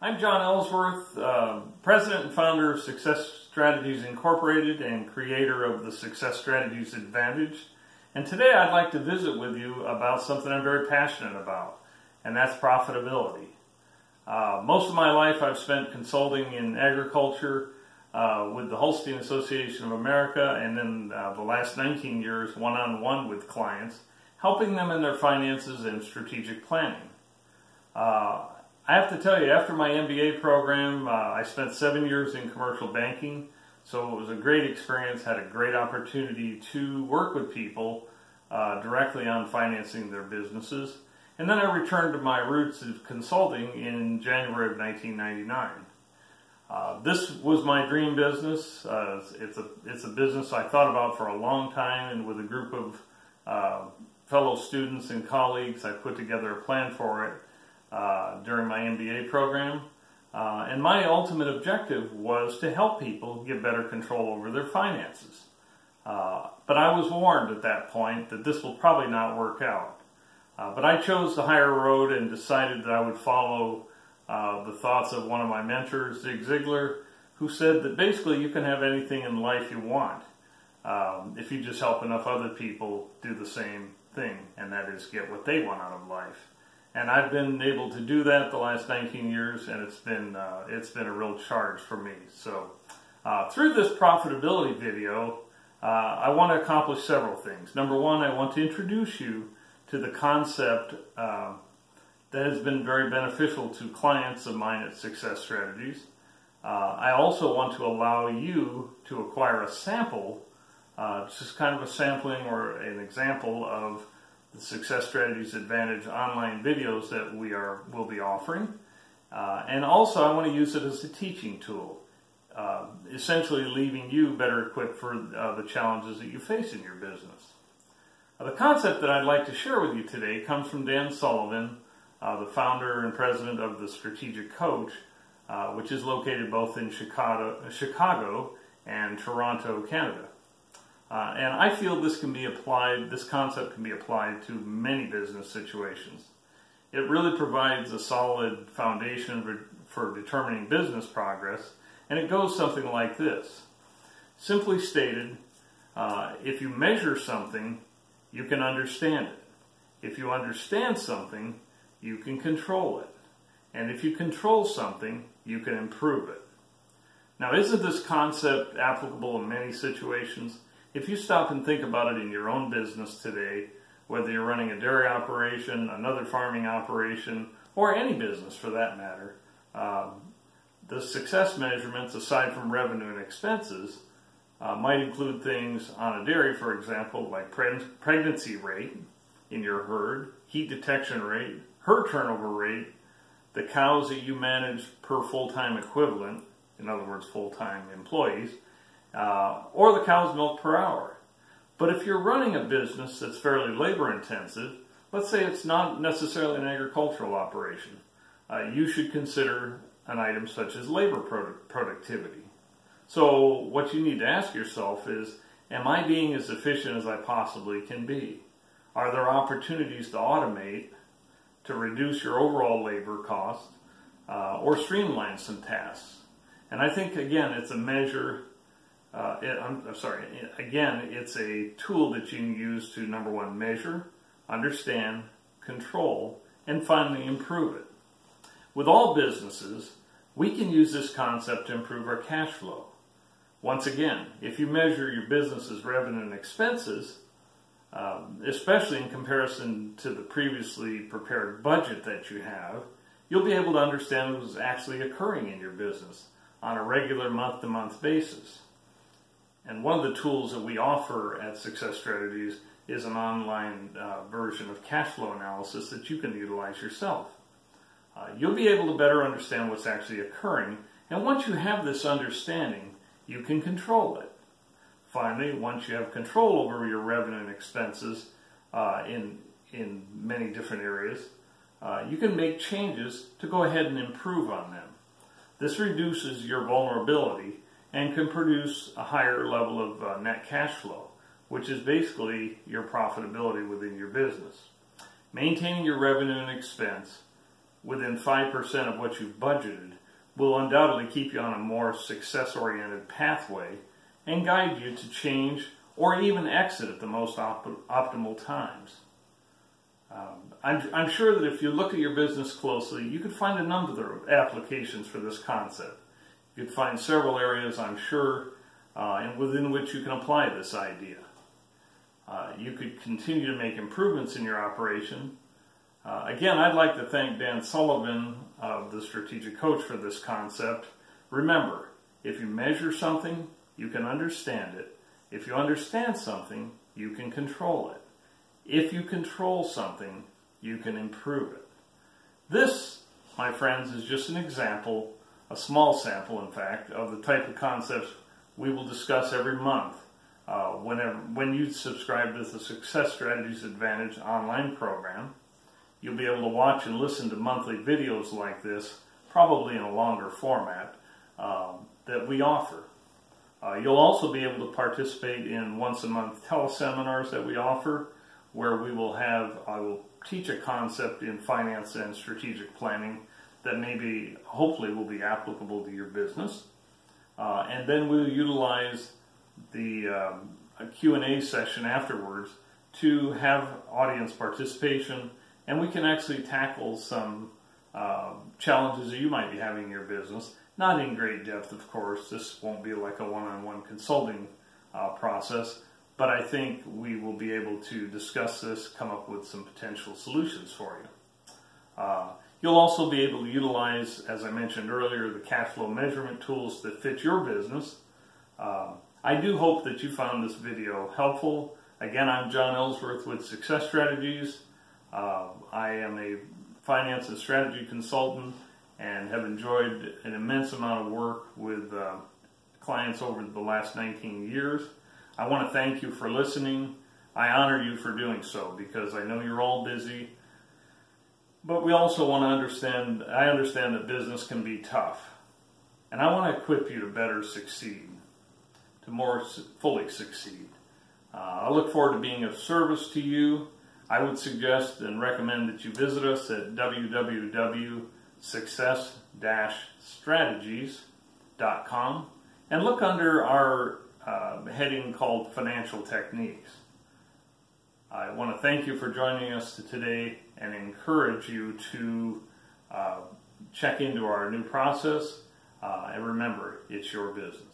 I'm John Ellsworth, President and founder of Success Strategies Incorporated and creator of the Success Strategies Advantage. And today I'd like to visit with you about something I'm very passionate about, and that's profitability. Most of my life I've spent consulting in agriculture with the Holstein Association of America, and then the last 19 years one-on-one with clients, helping them in their finances and strategic planning. I have to tell you, after my MBA program, I spent 7 years in commercial banking, so it was a great experience, had a great opportunity to work with people directly on financing their businesses. And then I returned to my roots of consulting in January of 1999. This was my dream business. It's a business I thought about for a long time, and with a group of fellow students and colleagues, I put together a plan for it during my MBA program. And my ultimate objective was to help people get better control over their finances. But I was warned at that point that this will probably not work out. But I chose the higher road and decided that I would follow the thoughts of one of my mentors, Zig Ziglar, who said that basically you can have anything in life you want if you just help enough other people do the same thing, and that is get what they want out of life. And I've been able to do that the last 19 years, and it's been a real charge for me. So through this profitability video, I want to accomplish several things. Number one, I want to introduce you to the concept that has been very beneficial to clients of mine at Success Strategies. I also want to allow you to acquire a sample, just kind of a sampling or an example of the Success Strategies Advantage online videos that we'll be offering. And also I want to use it as a teaching tool, essentially leaving you better equipped for the challenges that you face in your business. The concept that I'd like to share with you today comes from Dan Sullivan, the founder and president of the Strategic Coach, which is located both in Chicago and Toronto, Canada. And I feel this concept can be applied to many business situations. It really provides a solid foundation for determining business progress, and it goes something like this. Simply stated, if you measure something, you can understand it. If you understand something, you can control it. And if you control something, you can improve it. Now, isn't this concept applicable in many situations? If you stop and think about it in your own business today, whether you're running a dairy operation, another farming operation, or any business for that matter, the success measurements, aside from revenue and expenses, might include things on a dairy, for example, like pregnancy rate in your herd, heat detection rate, herd turnover rate, the cows that you manage per full-time equivalent, in other words, full-time employees, or the cow's milk per hour. But if you're running a business that's fairly labor intensive, let's say it's not necessarily an agricultural operation, you should consider an item such as labor productivity. So what you need to ask yourself is, am I being as efficient as I possibly can be? Are there opportunities to automate to reduce your overall labor cost or streamline some tasks? And I think, again, it's a measure. It's a tool that you can use to, number one, measure, understand, control, and finally improve it. With all businesses, we can use this concept to improve our cash flow. Once again, if you measure your business's revenue and expenses, especially in comparison to the previously prepared budget that you have, you'll be able to understand what's actually occurring in your business on a regular month-to-month basis. And one of the tools that we offer at Success Strategies is an online version of cash flow analysis that you can utilize yourself. You'll be able to better understand what's actually occurring, and once you have this understanding, you can control it. Finally, once you have control over your revenue and expenses in many different areas, you can make changes to go ahead and improve on them. This reduces your vulnerability and can produce a higher level of net cash flow, which is basically your profitability within your business. Maintaining your revenue and expense within 5% of what you've budgeted will undoubtedly keep you on a more success-oriented pathway and guide you to change or even exit at the most optimal times. I'm sure that if you look at your business closely, you could find a number of applications for this concept. You could find several areas, I'm sure, and within which you can apply this idea. You could continue to make improvements in your operation. Again, I'd like to thank Dan Sullivan of the Strategic Coach for this concept. Remember, if you measure something, you can understand it. If you understand something, you can control it. If you control something, you can improve it. This, my friends, is just an example, a small sample, in fact, of the type of concepts we will discuss every month when you subscribe to the Success Strategies Advantage online program. You'll be able to watch and listen to monthly videos like this, probably in a longer format, that we offer. You'll also be able to participate in once-a-month teleseminars that we offer, where I will teach a concept in finance and strategic planning that hopefully will be applicable to your business. And then we'll utilize the Q&A session afterwards to have audience participation, and we can actually tackle some challenges that you might be having in your business. Not in great depth, of course. This won't be like a one-on-one consulting process, but I think we will be able to discuss this, come up with some potential solutions for you. You'll also be able to utilize, as I mentioned earlier, the cash flow measurement tools that fit your business. I do hope that you found this video helpful. Again, I'm John Ellsworth with Success Strategies. I am a finance and strategy consultant and have enjoyed an immense amount of work with clients over the last 19 years. I want to thank you for listening. I honor you for doing so because I know you're all busy. But we also want to understand, I understand that business can be tough. And I want to equip you to better succeed, to more fully succeed. I look forward to being of service to you. I would suggest and recommend that you visit us at www.success-strategies.com and look under our heading called Financial Techniques. I want to thank you for joining us today and encourage you to check into our new process. And remember, it's your business.